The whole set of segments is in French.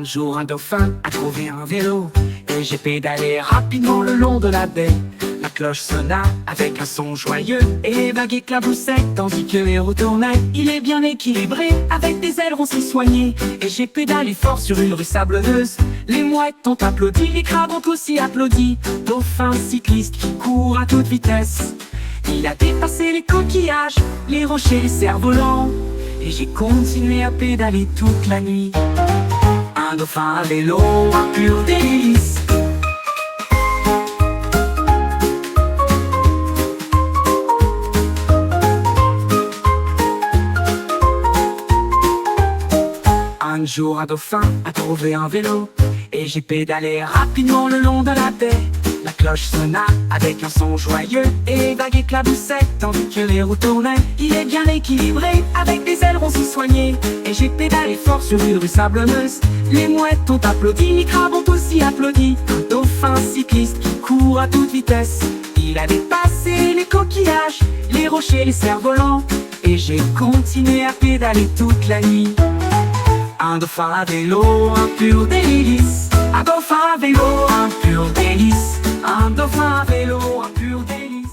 jour, un dauphin a trouvé un vélo et j'ai pédalé rapidement le long de la baie. La cloche sonna avec un son joyeux et les vagues éclaboussaient tandis que les roues tournaient. Il est bien équilibré avec des ailerons si soignés et j'ai pédalé fort sur une rue sablonneuse. Les mouettes ont applaudi, les crabes ont aussi applaudi. Dauphin cycliste qui court à toute vitesse. Il a dépassé les coquillages, les rochers, les cerfs-volants. Et j'ai continué à pédaler toute la nuit. Un dauphin à vélo, un pur délice. Un jour, un dauphin a trouvé un vélo et j'ai pédalé rapidement le long de la baie. La cloche sonna avec un son joyeux et les vagues éclaboussaient tandis que les roues tournaient. Il est bien équilibré avec des ailerons si soignés et j'ai pédalé fort sur une rue sablonneuse. Les mouettes ont applaudi, les crabes ont aussi applaudi. Un dauphin cycliste qui court à toute vitesse. Il a dépassé les coquillages, les rochers, les cerfs-volants. Et j'ai continué à pédaler toute la nuit. Un dauphin à vélo, un pur délice. Un dauphin à vélo, un pur délice. Un dauphin à vélo, un pur délice.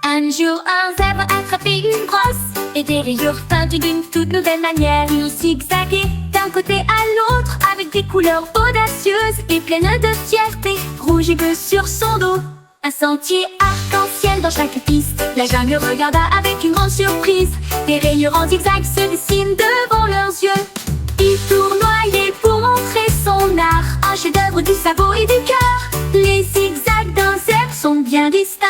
Un jour, un zèbre a attrapé une brosse et des rayures peintes d'une toute nouvelle manière. Il zigzaguait d'un côté à l'autre avec des couleurs audacieuses et pleines de fierté. Rouge et bleu sur son dos, un sentier arc-en-ciel dans chaque piste. La jungle regarda avec une grande surprise. Des rayures en zigzag se dessinent devant leurs yeux. Il tournoyait pour montrer son art, un chef-d'œuvre du sabot et du cœur. Les zigzags d'un zèbre sont bien distincts.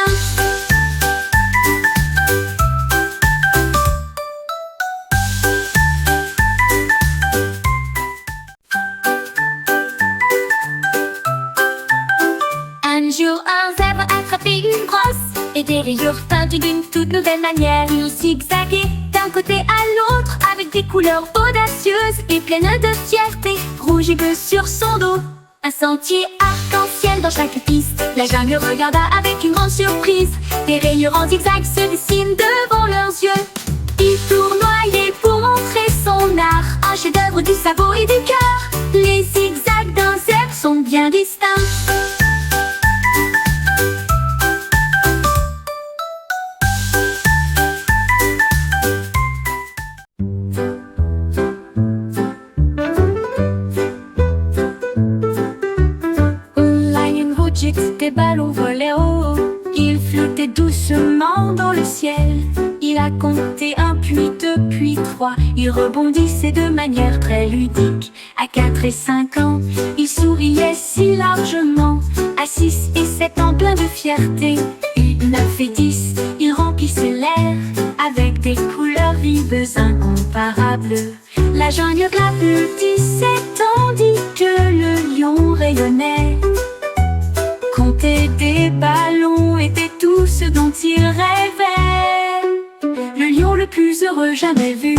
Un jour, un zèbre a attrapé une brosse et des rayures peintes d'une toute nouvelle manière. Il zigzaguait d'un côté à l'autre avec des couleurs audacieuses et pleines de fierté. Rouge et bleu sur son dos, un sentier arc-en-ciel dans chaque piste. La jungle regarda avec une grande surprise. Des rayures en zigzag se dessinent devant leurs yeux. Il tournoyait pour montrer son art, un chef-d'œuvre du sabot et du cœur. Les zigzags d'un zèbre sont bien distincts. Des ballons volaient haut, il flottait doucement dans le ciel. Il a compté 1 puis 2 puis 3. Il rebondissait de manière très ludique. À 4 et 5 ans, il souriait si largement. À 6 et 7 ans, plein de fierté. 9 et 10, il remplissait l'air avec des couleurs vives incomparables. La jungle applaudissait tandis que le lion rayonnait. Compter des ballons était tout ce dont il rêvait. Le lion le plus heureux jamais vu.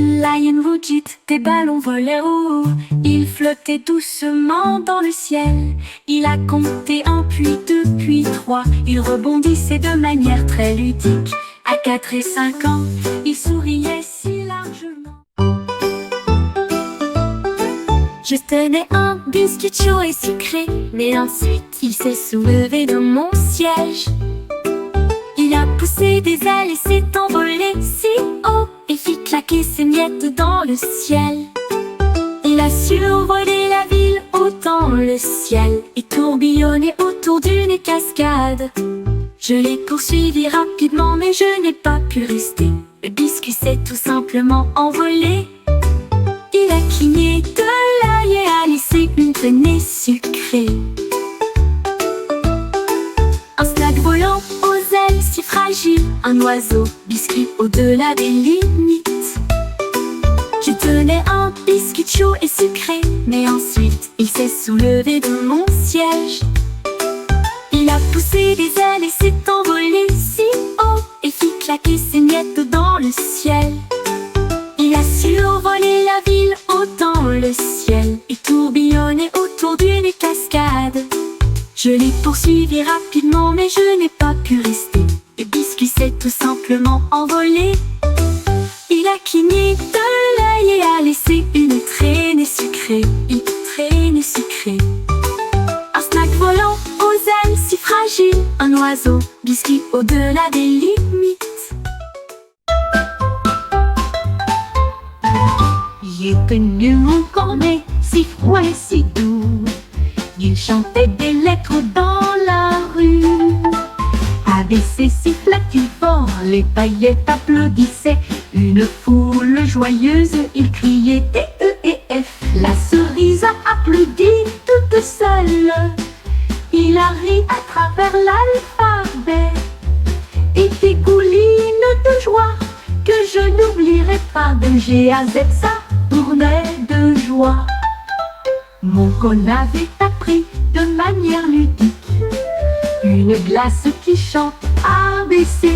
Lion rugit, des ballons volaient haut. Il flottait doucement dans le ciel. Il a compté 1 puis 2 puis 3. Il rebondissait de manière très ludique. À 4 et 5 ans, il souriait si largement. Je tenais un biscuit chaud et sucré, mais ensuite il s'est soulevé de mon siège. Il a poussé des ailes et s'est envolé si haut et fit claquer ses miettes dans le ciel. Il a survolé la ville haut dans le ciel et tourbillonné autour d'une cascade. Je l'ai poursuivi rapidement mais je n'ai pas pu rester. Le biscuit s'est tout simplement envolé. Il a cligné de l'œil et a laissé une traînée sucrée. Un snack volant aux ailes si fragiles, un oiseau biscuit au-delà des limites. Je tenais un biscuit chaud et sucré, mais ensuite il s'est soulevé de mon siège. Il a poussé des ailes et s'est envolé si haut et fit claquer miettes dans le ciel. Il a survolé la ville haut dans le ciel et tourbillonnait autour d'une cascade. Je l'ai poursuivi rapidement, mais je n'ai pas pu rester. Le biscuit s'est tout simplement envolé. Il a cligné de l'œil et a laissé une traînée sucrée, une traînée sucrée. Un snack volant aux ailes si fragiles, un oiseau biscuit au-delà des limites. J'ai connu mon cornet si froid et si doux. Il chantait des lettres dans la rue. Avec ses sifflets fort, les paillettes applaudissaient. Une foule joyeuse, il criait D-E-E-F. La cerise a applaudi toute seule. Il a ri à travers l'alphabet et dégouline de joie que je n'oublierai pas. De G à Z, ça tournait de joie. Mon cône avait appris de manière ludique une glace qui chante ABC.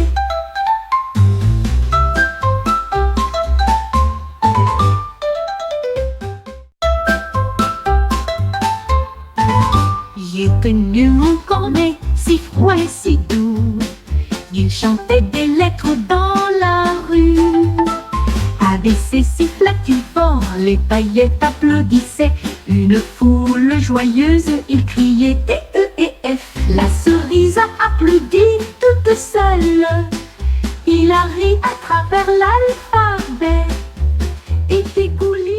J'ai connu mon cornet si froid et si doux. Il chantait des lettres dans la rue. Avec ses sifflets fort, les paillettes applaudissaient. Une foule joyeuse, il criait D-E-E-F. La cerise a applaudi toute seule. Il a ri à travers l'alphabet et dégouline.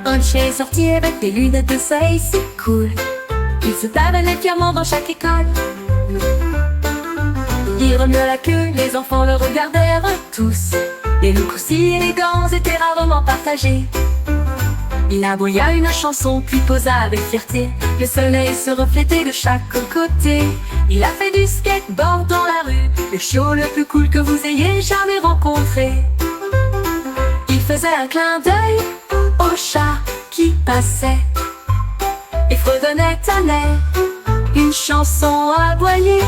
Un chien est sorti avec des lunettes de soleil si cool. Il se promenait fièrement dans chaque école. Il remuait la queue, les enfants le regardèrent tous. Les looks aussi élégants étaient rarement partagés. Il aboya une chanson puis posa avec fierté. Le soleil se reflétait de chaque côté. Il a fait du skateboard dans la rue, le chiot le plus cool que vous ayez jamais rencontré. Il faisait un clin d'œil au chat qui passait et fredonnait un air, une chanson aboyée.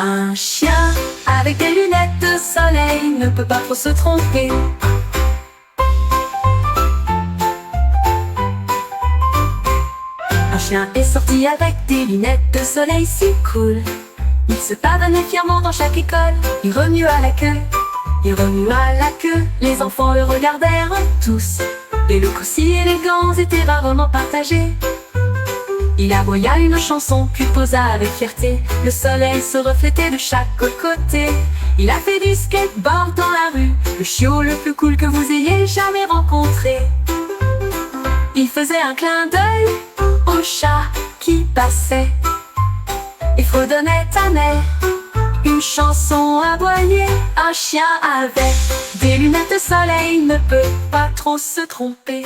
Un chien avec des lunettes de soleil ne peut pas trop se tromper. Un chien est sorti avec des lunettes de soleil si cool. Il se pavonnait fièrement dans chaque école. Il remua la queue, il remua la queue. Les enfants le regardèrent tous. Les looks aussi élégants étaient rarement partagés. Il aboya une chanson puis posa avec fierté. Le soleil se reflétait de chaque côté. Il a fait du skateboard dans la rue, le chiot le plus cool que vous ayez jamais rencontré. Il faisait un clin d'œil au chat qui passait et fredonnait un air, une chanson aboyée. Un chien avec des lunettes de soleil ne peut pas trop se tromper.